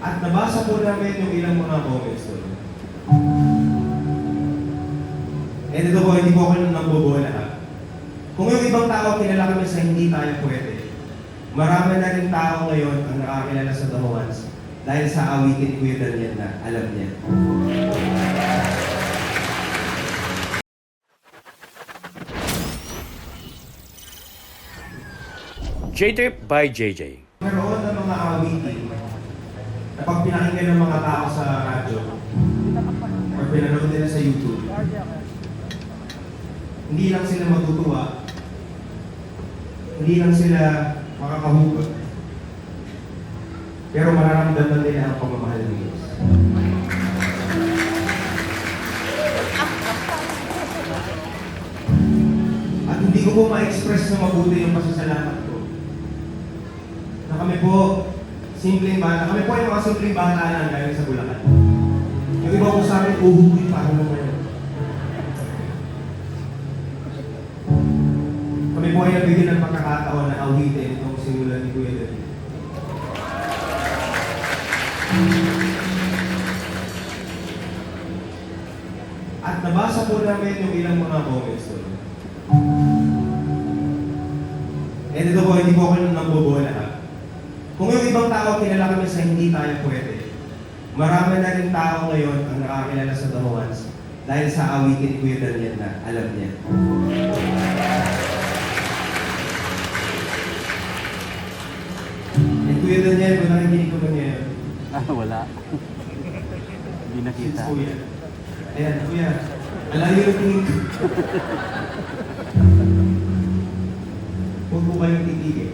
At nabasa po namin yung ilang mga comments doon. Eh dito po, hindi po ako nang lahat. Kung yung ibang tao kilala kami sa hindi tayo pwede, marami na rin tao ngayon ang nakakilala sa The Ones dahil sa awitin Kuya Daniel na alam niya. J-Trip by JJ. Meron ng mga awitin na pag pinakinggan ng mga tao sa radyo or pinanood nila sa YouTube, hindi lang sila matutuwa, hindi lang sila makakahugot, pero mararamdaman nila ang pagmamahal ng Diyos. At hindi ko po ma-express na mabuti yung pasasalamat ko. Na kami po, simpleng bata. Kami po ay mga simpleng bata lang galing sa Bulacan. Yung iba po sa amin, uhuwi pa ako naman. Kami po ay nabigyan ng pagkakataon na awitin itong sinulan ni Kuya David. At nabasa po namin yung ilang mga comments doon. Eh dito po, hindi po ako nang lahat. Kung yung ibang tao kilala kami sa hindi tayo pwede, marami na rin tao ngayon ang nakakilala sa The Ones dahil sa awitin Kuya Daniel na alam niya. Eh Kuya Daniel, kung nakikinig ko ba niya? Wala. Hindi nakita. Since Kuya. Ayan, Kuya. Malayo yung tingin ko. Huwag po kayong titigil.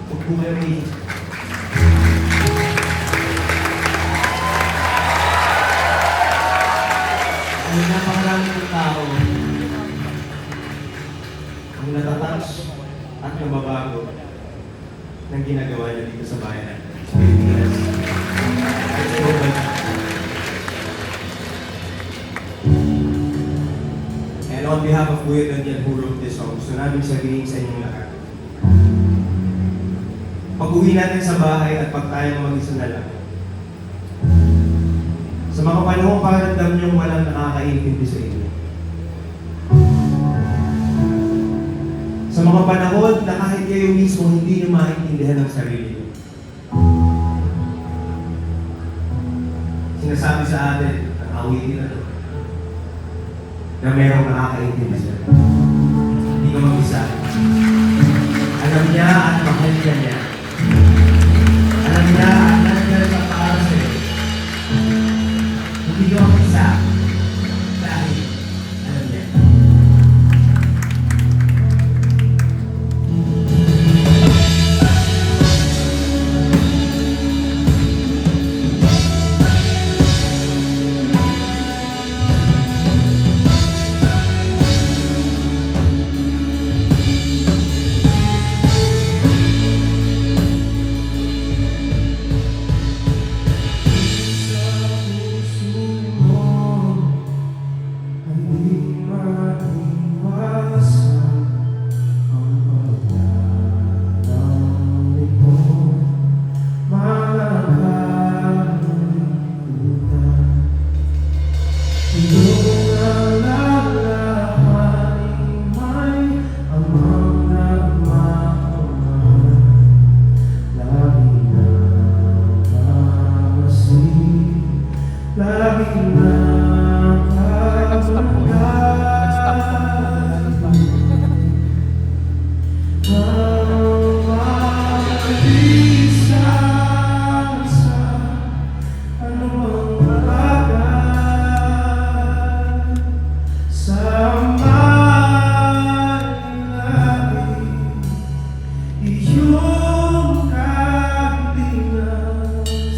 Huwag po kayong titigil. Ang napakaraming ng tao ang natatouch at nababago ng ginagawa niya dito sa bayan natin. Pilipinas. Let's go back. And on behalf of Kuya Daniel who wrote this song, gusto namin sabihin sa inyong lahat. Pag-uwi natin sa bahay at pag tayo mag-isa na lang. Sa mga panahong paramdam niyong walang nakakaintindi sa inyo. Sa mga panahon na kahit kayo mismo hindi niyo maintindihan ang sarili niyo. Sinasabi sa atin, ang awitin na ito, na mayroong nakakaintindi siya. Hindi ka mag-isa. Alam niya at mahal niya. Alam niya at nandiyan sa para sa'yo. Hindi ka mag-isa. Dahil alam niya.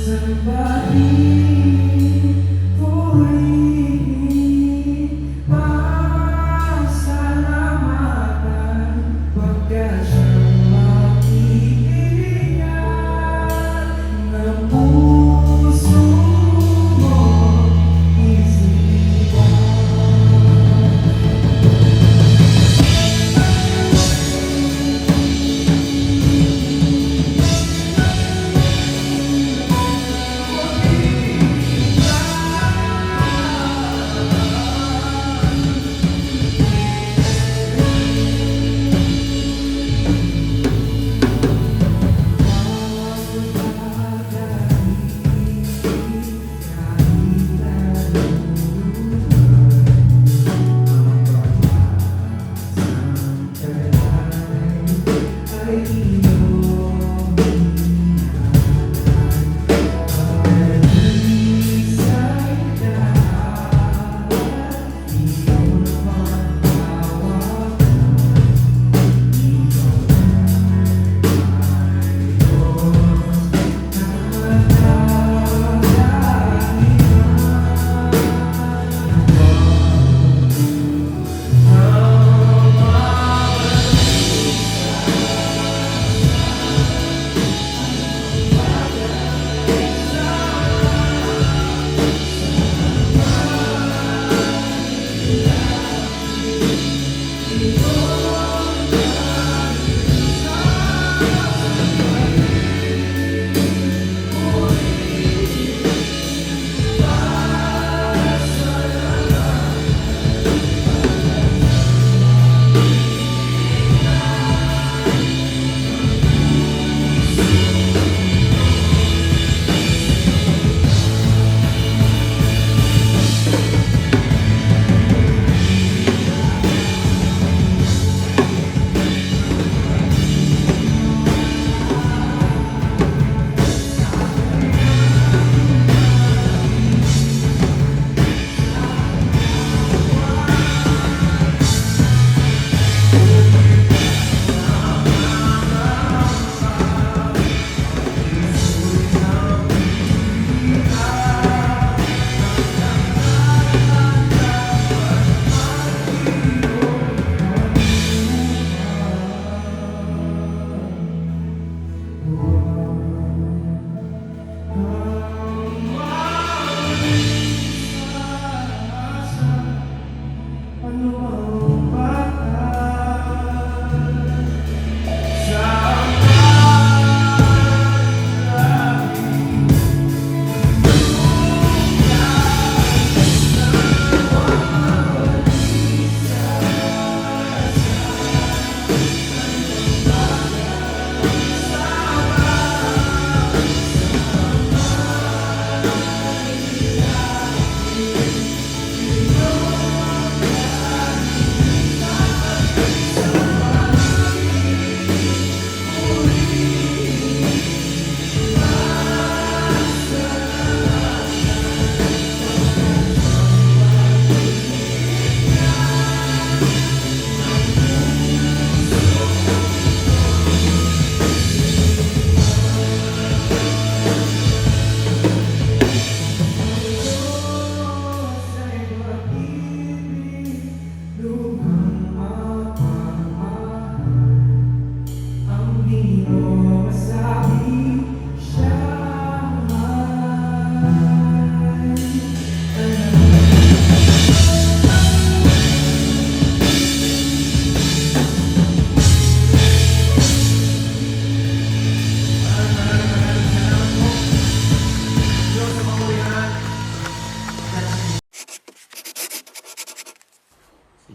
Somebody for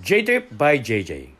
J-Trip by JJ.